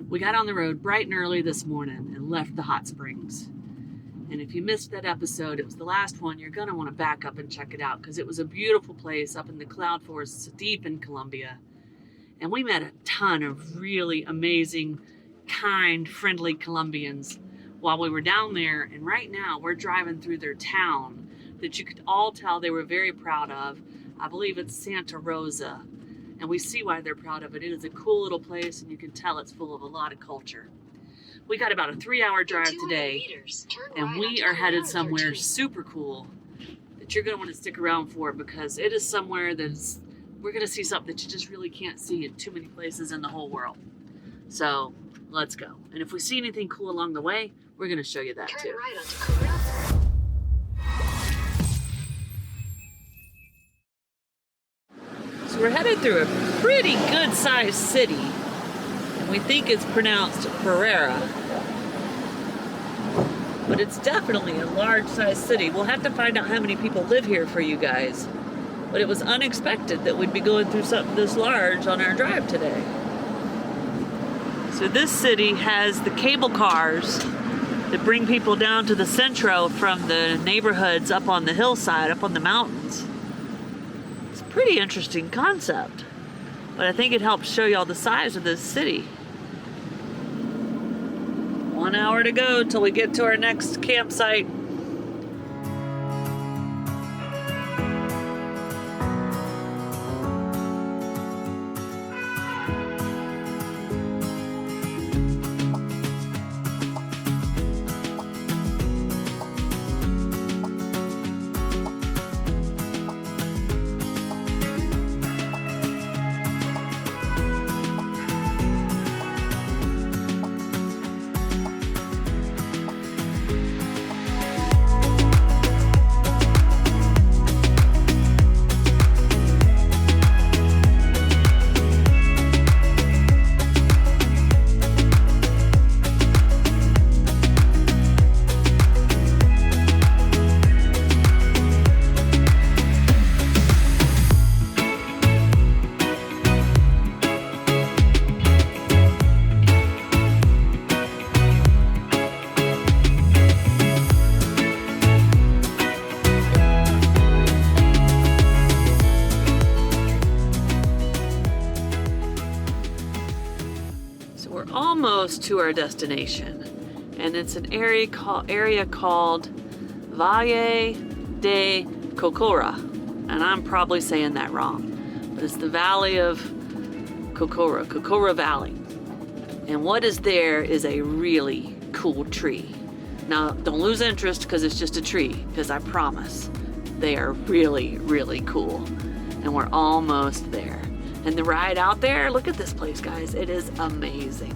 We got on the road bright and early this morning and left the hot springs. And if you missed that episode, it was the last one, you're going to want to back up and check it out because it was a beautiful place up in the cloud forests deep in Colombia. And we met a ton of really amazing, kind, friendly Colombians while we were down there. And right now we're driving through their town that you could all tell they were very proud of. I believe it's Santa Rosa. And we see why they're proud of it. It is a cool little place, and you can tell it's full of a lot of culture. We got about a 3-hour drive today, and we are headed somewhere super cool that you're going to want to stick around for, because it is somewhere that's, we're going to see something that you just really can't see in too many places in the whole world. So let's go. And if we see anything cool along the way, we're going to show you that too. Turn right onto Colombia. So we're headed through a pretty good-sized city, and we think it's pronounced Pereira, but it's definitely a large-sized city. We'll have to find out how many people live here for you guys, but it was unexpected that we'd be going through something this large on our drive today. So this city has the cable cars that bring people down to the centro from the neighborhoods up on the hillside, up on the mountains. Pretty interesting concept, but I think it helps show you all the size of this city. 1 hour to go till we get to our next campsite. Almost to our destination, and it's an area called Valle de Cocora, and I'm probably saying that wrong, but it's the Valley of Cocora Valley. And what is there is a really cool tree. Now don't lose interest because it's just a tree, because I promise they are really, really cool, and we're almost there. And the ride out there, look at this place, guys. It is amazing.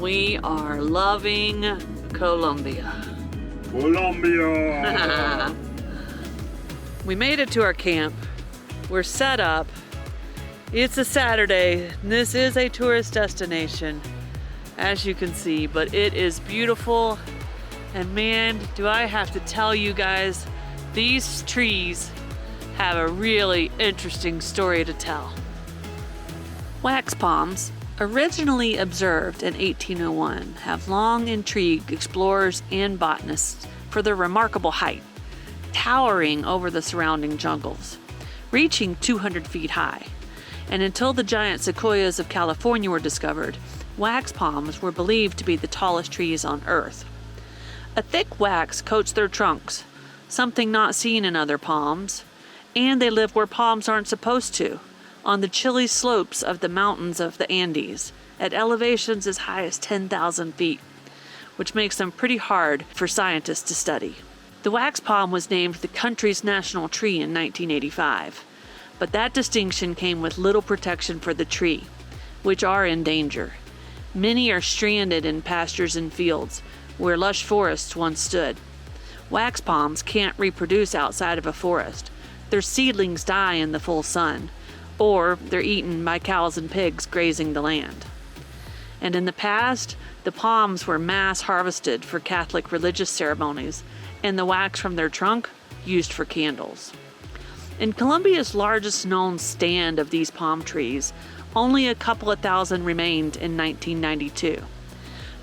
We are loving Colombia. Colombia! We made it to our camp. We're set up. It's a Saturday. This is a tourist destination, as you can see, but it is beautiful. And man, do I have to tell you guys, these trees have a really interesting story to tell. Wax palms, originally observed in 1801, have long intrigued explorers and botanists for their remarkable height, towering over the surrounding jungles, reaching 200 feet high. And until the giant sequoias of California were discovered, wax palms were believed to be the tallest trees on Earth. A thick wax coats their trunks, something not seen in other palms, and they live where palms aren't supposed to, on the chilly slopes of the mountains of the Andes, at elevations as high as 10,000 feet, which makes them pretty hard for scientists to study. The wax palm was named the country's national tree in 1985, but that distinction came with little protection for the tree, which are in danger. Many are stranded in pastures and fields, where lush forests once stood. Wax palms can't reproduce outside of a forest. Their seedlings die in the full sun, or they're eaten by cows and pigs grazing the land. And in the past, the palms were mass harvested for Catholic religious ceremonies, and the wax from their trunk used for candles. And Colombia's largest known stand of these palm trees only a couple of thousand remained in 1992.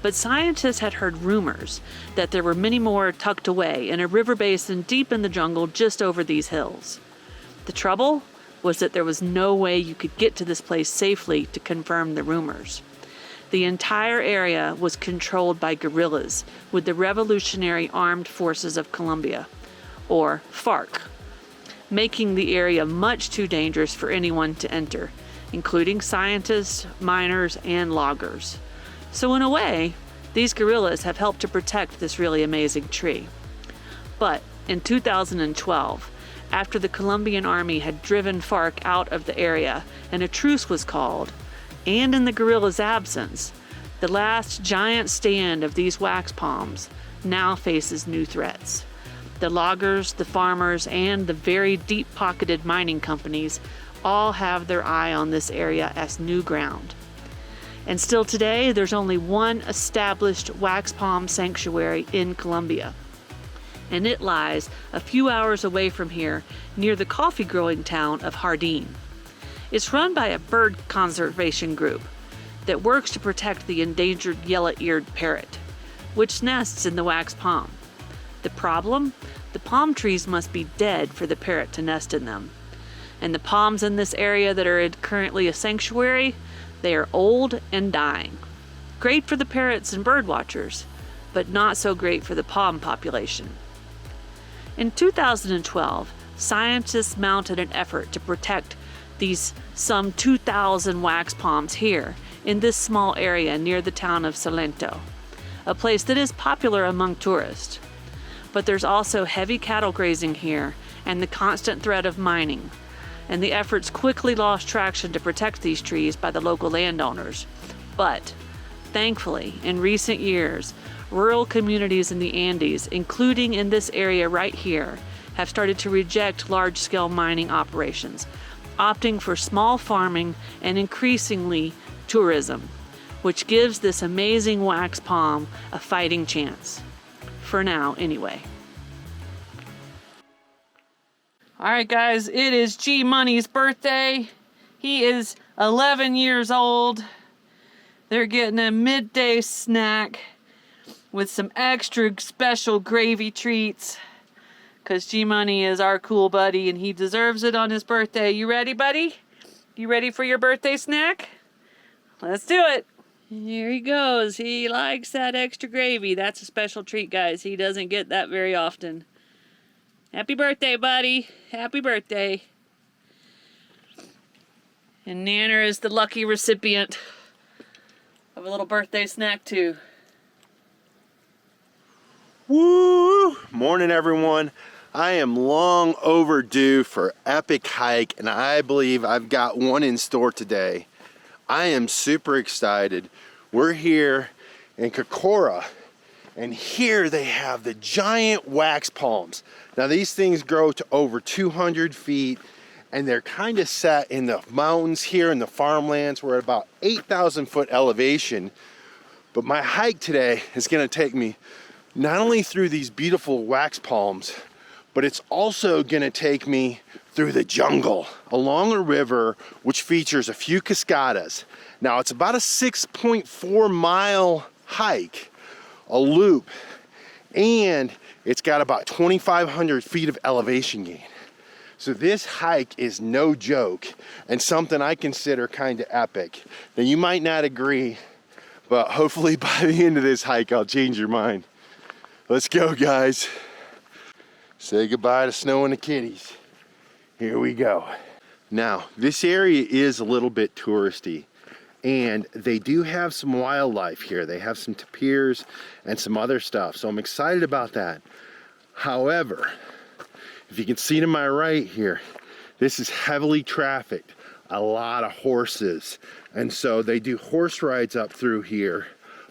But scientists had heard rumors that there were many more tucked away in a river basin deep in the jungle just over these hills. The trouble was that there was no way you could get to this place safely to confirm the rumors. The entire area was controlled by guerrillas with the Revolutionary Armed Forces of Colombia, or FARC, making the area much too dangerous for anyone to enter, including scientists, miners, and loggers. So in a way, these guerrillas have helped to protect this really amazing tree. But in 2012, after the Colombian army had driven FARC out of the area and a truce was called, and in the guerrillas' absence, the last giant stand of these wax palms now faces new threats. The loggers, the farmers, and the very deep-pocketed mining companies all have their eye on this area as new ground. And still today, there's only one established wax palm sanctuary in Colombia. And it lies a few hours away from here, near the coffee-growing town of Jardín. It's run by a bird conservation group that works to protect the endangered yellow-eared parrot, which nests in the wax palm. The problem? The palm trees must be dead for the parrot to nest in them. And the palms in this area that are currently a sanctuary, they are old and dying. Great for the parrots and bird watchers, but not so great for the palm population. In 2012, scientists mounted an effort to protect these some 2,000 wax palms here in this small area near the town of Salento, a place that is popular among tourists. But there's also heavy cattle grazing here and the constant threat of mining, and the efforts quickly lost traction to protect these trees by the local landowners. But, thankfully, in recent years, rural communities in the Andes, including in this area right here, have started to reject large-scale mining operations, opting for small farming and increasingly tourism, which gives this amazing wax palm a fighting chance. For now, anyway. Alright guys, it is G Money's birthday. He is 11 years old. They're getting a midday snack with some extra special gravy treats, because G Money is our cool buddy and he deserves it on his birthday. You ready, buddy? You ready for your birthday snack? Let's do it. Here he goes. He likes that extra gravy. That's a special treat, guys. He doesn't get that very often. Happy birthday, buddy. Happy birthday. And Nanner is the lucky recipient of a little birthday snack, too. Woo! Morning, everyone. I am long overdue for epic hike, and I believe I've got one in store today. I am super excited. We're here in Cocora, and here they have the giant wax palms. Now these things grow to over 200 feet, and they're kind of set in the mountains here in the farmlands. We're at about 8,000 foot elevation, but my hike today is going to take me not only through these beautiful wax palms, but it's also going to take me through the jungle along a river which features a few cascadas. Now it's about a 6.4 mile hike, a loop, and it's got about 2,500 feet of elevation gain. So this hike is no joke and something I consider kind of epic. Now you might not agree, but hopefully by the end of this hike I'll change your mind. Let's go, guys. Say goodbye to Snow and the kitties. Here we go. Now, this area is a little bit touristy, and they do have some wildlife here. They have some tapirs and some other stuff, so I'm excited about that. However, if you can see to my right here, this is heavily trafficked, a lot of horses, and so they do horse rides up through here,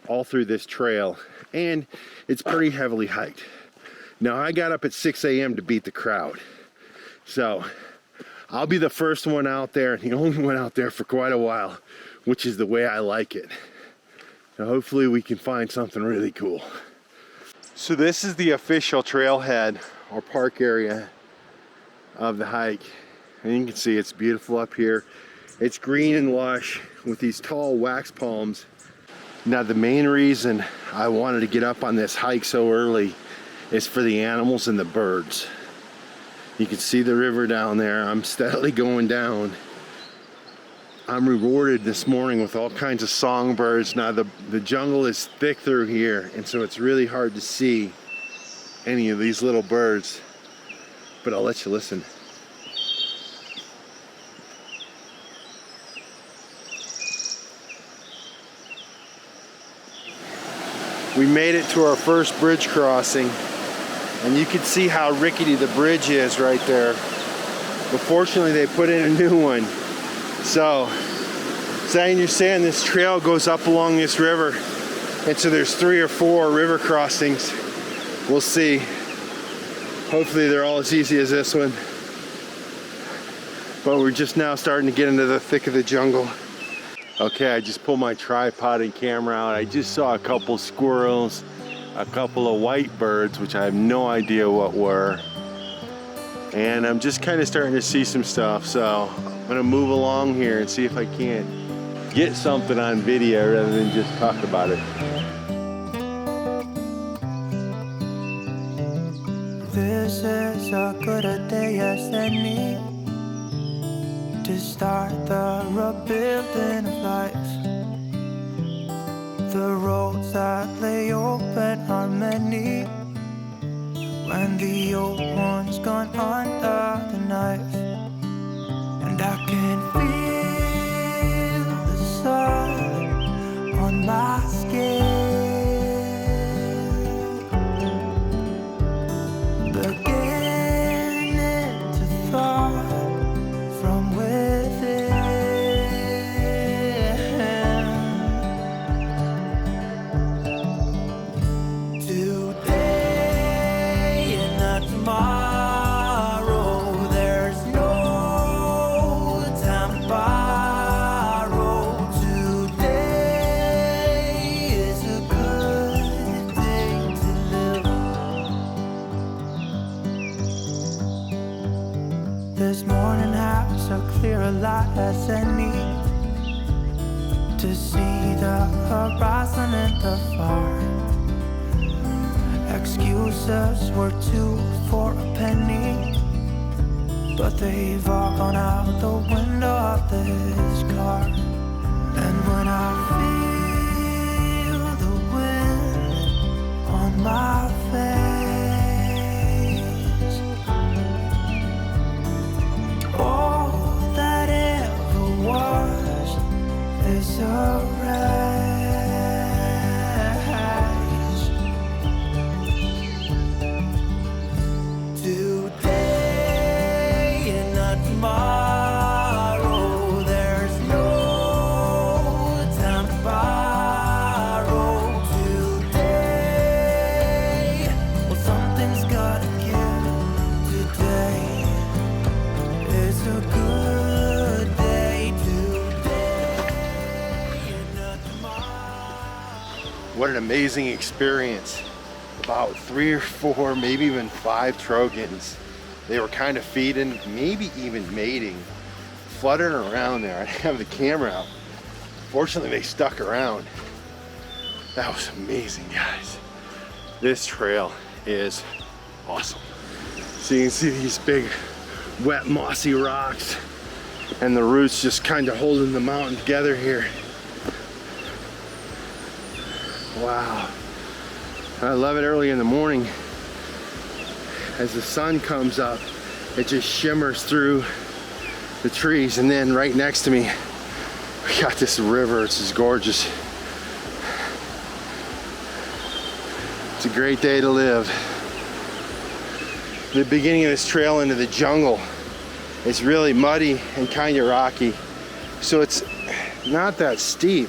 all through this trail, and it's pretty heavily hiked. Now I got up at 6 a.m. to beat the crowd, so I'll be the first one out there, the only one out there for quite a while, which is the way I like it. Now hopefully we can find something really cool. So this is the official trailhead or park area of the hike, and you can see it's beautiful up here. It's green and lush with these tall wax palms. Now the main reason I wanted to get up on this hike so early is for the animals and the birds. You can see the river down there. I'm steadily going down. I'm rewarded this morning with all kinds of songbirds. Now the jungle is thick through here, and so it's really hard to see any of these little birds, but I'll let you listen. We made it to our first bridge crossing, and you can see how rickety the bridge is right there. But fortunately they put in a new one. So, as I understand, this trail goes up along this river, and so there's 3 or 4 river crossings. We'll see. Hopefully they're all as easy as this one. But we're just now starting to get into the thick of the jungle. Okay, I just pulled my tripod and camera out. I just saw a couple squirrels, a couple of white birds, which I have no idea what were. And I'm just kind of starting to see some stuff, so I'm gonna move along here and see if I can't get something on video rather than just talk about it. This is a good a day as any to start the rebuilding of life. The roads that lay open are many when the old one's gone under the knife. And I can feel the sun on my skin, beginning to thaw from within. Today and not tomorrow, there's no time to borrow. Today is a good day to live. This morning has a clear light as any to see the horizon in the far. Excuses were 2 for a penny, but they've all gone out the window of this car. And when I feel the wind on my face, all that ever was is a race. Today and not tomorrow, there's no time to borrow. Today, well, something's gotta give. Today is a good day. Today and not tomorrow. What an amazing experience. About 3 or 4, maybe even 5 trogons. They were kind of feeding, maybe even mating, fluttering around there. I didn't have the camera out. Fortunately, they stuck around. That was amazing, guys. This trail is awesome. So you can see these big, wet, mossy rocks and the roots just kind of holding the mountain together here. Wow. I love it early in the morning. As the sun comes up, it just shimmers through the trees. And then right next to me, we got this river. It's just gorgeous. It's a great day to live. The beginning of this trail into the jungle is really muddy and kind of rocky. So it's not that steep,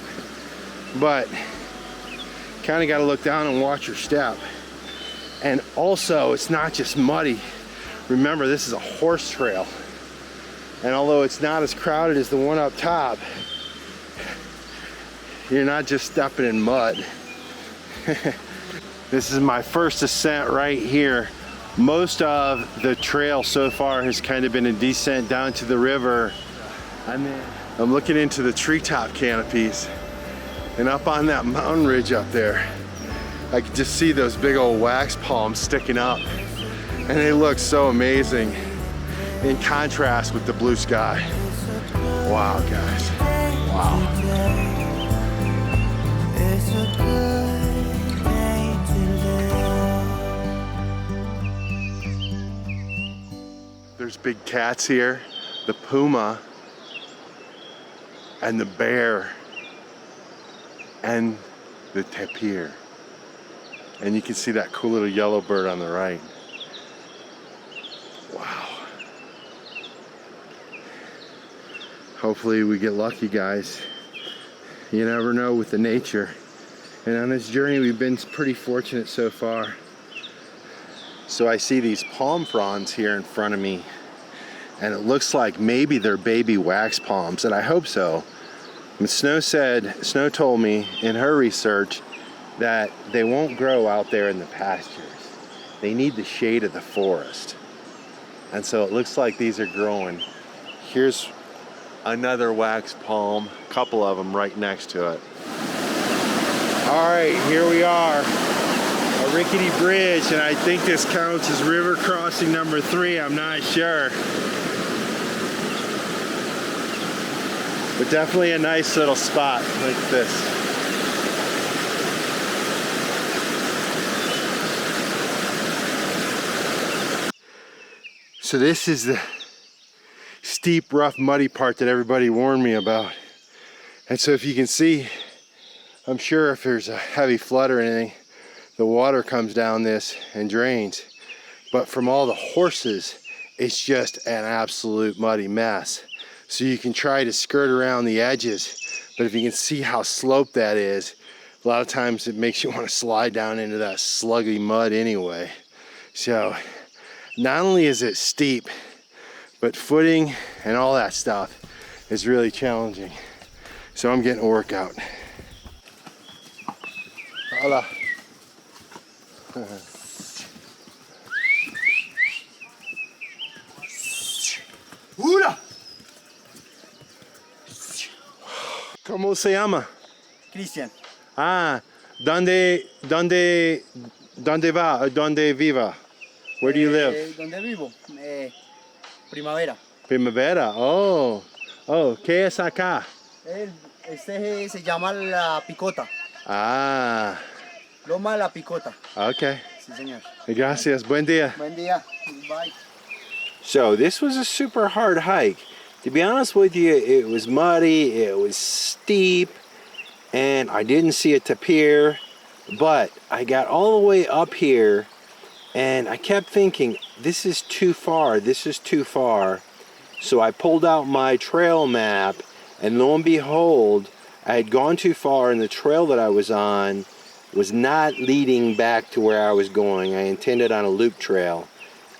but kind of got to look down and watch your step. And also, it's not just muddy. Remember, this is a horse trail. And although it's not as crowded as the one up top, you're not just stepping in mud. This is my first ascent right here. Most of the trail so far has kind of been a descent down to the river. I'm in I'm looking into the treetop canopies, and up on that mountain ridge up there, I can just see those big old wax palms sticking up, and they look so amazing in contrast with the blue sky. Wow, guys. Wow. It's a good day to live. There's big cats here, the puma, and the bear, and the tapir. And you can see that cool little yellow bird on the right. Wow. Hopefully we get lucky, guys. You never know with the nature. And on this journey we've been pretty fortunate so far. So I see these palm fronds here in front of me, and it looks like maybe they're baby wax palms, and I hope so. And Snow told me in her research that they won't grow out there in the pastures. They need the shade of the forest. And so it looks like these are growing. Here's another wax palm, a couple of them right next to it. All right, here we are, a Rickety Bridge, and I think this counts as river crossing number 3, I'm not sure. But definitely a nice little spot like this. So this is the steep, rough, muddy part that everybody warned me about. And so if you can see, I'm sure if there's a heavy flood or anything, the water comes down this and drains. But from all the horses, it's just an absolute muddy mess. So you can try to skirt around the edges, but if you can see how sloped that is, a lot of times it makes you want to slide down into that sluggy mud anyway. So not only is it steep, but footing and all that stuff is really challenging. So I'm getting a workout. Hola. Hola. ¿Cómo se llama? Cristian, Ah, ¿dónde va? ¿Dónde viva? Where do you live? ¿dónde vivo? Primavera. Primavera. Oh, ¿qué es acá? Este se llama La Picota. Ah, Loma La Picota. okay. Sí, señor. Gracias. Buen día. Buen día. Bye. So this was a super hard hike. To be honest with you, it was muddy, it was steep, and I didn't see a tapir, but I got all the way up here and I kept thinking, this is too far, this is too far. So I pulled out my trail map, and lo and behold, I had gone too far, and the trail that I was on was not leading back to where I was going. I intended on a loop trail.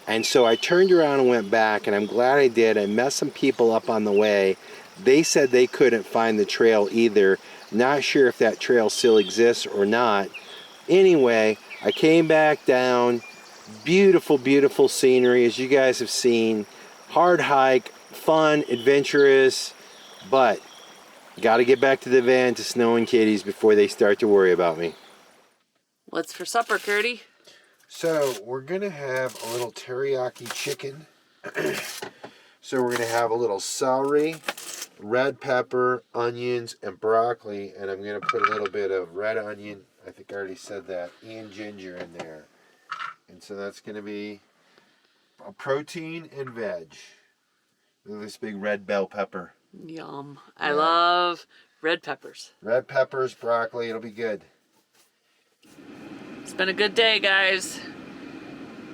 And so I turned around and went back, and I'm glad I did. I met some people up on the way. They said they couldn't find the trail either. Not sure if that trail still exists or not. Anyway, I came back down. Beautiful, beautiful scenery, as you guys have seen. Hard hike, fun, adventurous, but got to get back to the van to Snow and Kitty's before they start to worry about me. What's for supper, Curdy? So we're gonna have a little teriyaki chicken. So we're gonna have a little celery, red pepper, onions, and broccoli, and I'm gonna put a little bit of red onion, I think I already said that, and ginger in there. And so that's gonna be a protein and veg. Look at this big red bell pepper. Yum. I love red peppers. Red peppers, broccoli, it'll be good. It's been a good day, guys.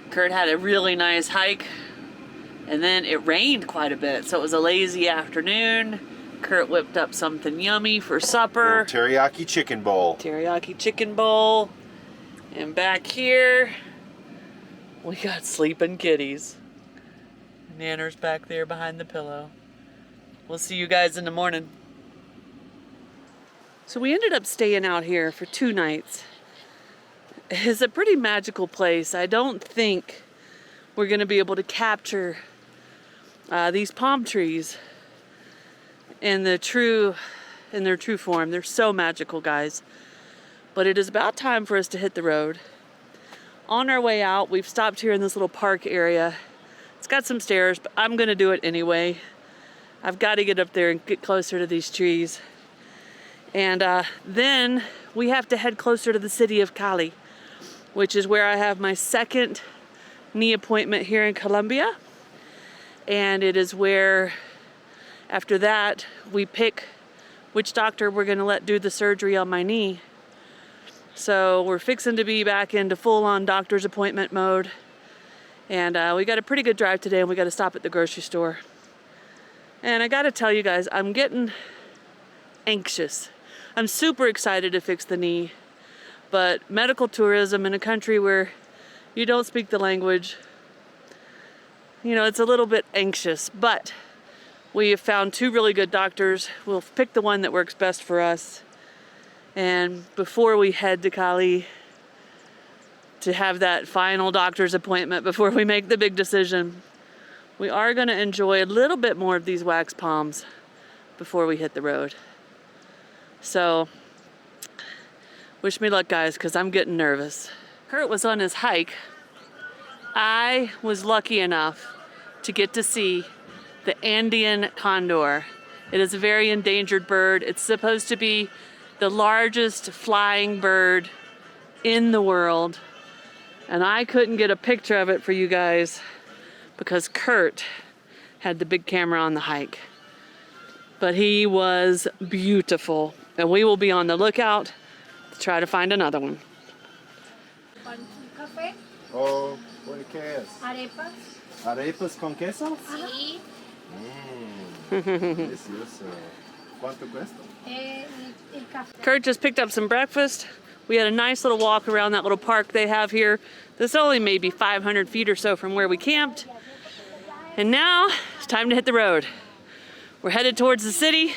Curt had a really nice hike, and then it rained quite a bit, so it was a lazy afternoon. Curt whipped up something yummy for supper. Teriyaki chicken bowl. Teriyaki chicken bowl. And back here, we got sleeping kitties. Nanner's back there behind the pillow. We'll see you guys in the morning. So we ended up staying out here for 2 nights. It's a pretty magical place. I don't think we're going to be able to capture these palm trees in their true form. They're so magical, guys. But it is about time for us to hit the road. On our way out, we've stopped here in this little park area. It's got some stairs, but I'm gonna do it anyway. I've got to get up there and get closer to these trees. And then we have to head closer to the city of Cali, which is where I have my second knee appointment here in Colombia. And it is where, after that, we pick which doctor we're gonna let do the surgery on my knee. So we're fixing to be back into full-on doctor's appointment mode. And we got a pretty good drive today, and we got to stop at the grocery store. And I got to tell you guys, I'm getting anxious. I'm super excited to fix the knee, but medical tourism in a country where you don't speak the language, you know, it's a little bit anxious. But we have found 2 really good doctors. We'll pick the one that works best for us. And before we head to Cali to have that final doctor's appointment, before we make the big decision, we are going to enjoy a little bit more of these wax palms before we hit the road. So, wish me luck, guys, because I'm getting nervous. Curt was on his hike. I was lucky enough to get to see the Andean Condor. It is a very endangered bird. It's supposed to be the largest flying bird in the world. And I couldn't get a picture of it for you guys because Curt had the big camera on the hike. But he was beautiful. And we will be on the lookout to try to find another one. Café, Oh, ¿qué es? arepas. ¿Arepas con queso? Sí. Delicioso. ¿Cuánto cuesta? El café. Curt just picked up some breakfast. We had a nice little walk around that little park they have here. This is only maybe 500 feet or so from where we camped. And now it's time to hit the road. We're headed towards the city.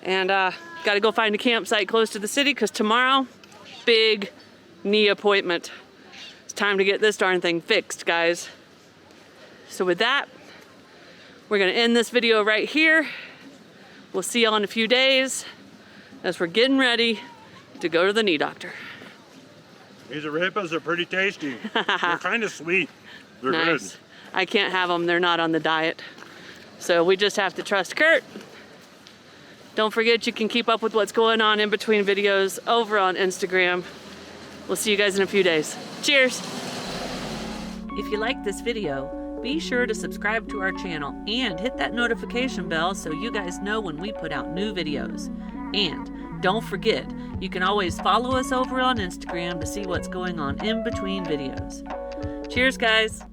And got to go find a campsite close to the city because tomorrow, big knee appointment. It's time to get this darn thing fixed, guys. So with that, we're going to end this video right here. We'll see y'all in a few days as we're getting ready to go to the knee doctor. These arepas are pretty tasty. They're kind of sweet. They're Nice. I can't have them. They're not on the diet. So we just have to trust Curt. Don't forget you can keep up with what's going on in between videos over on Instagram. We'll see you guys in a few days. Cheers! If you like this video, be sure to subscribe to our channel and hit that notification bell so you guys know when we put out new videos. And don't forget, you can always follow us over on Instagram to see what's going on in between videos. Cheers, guys!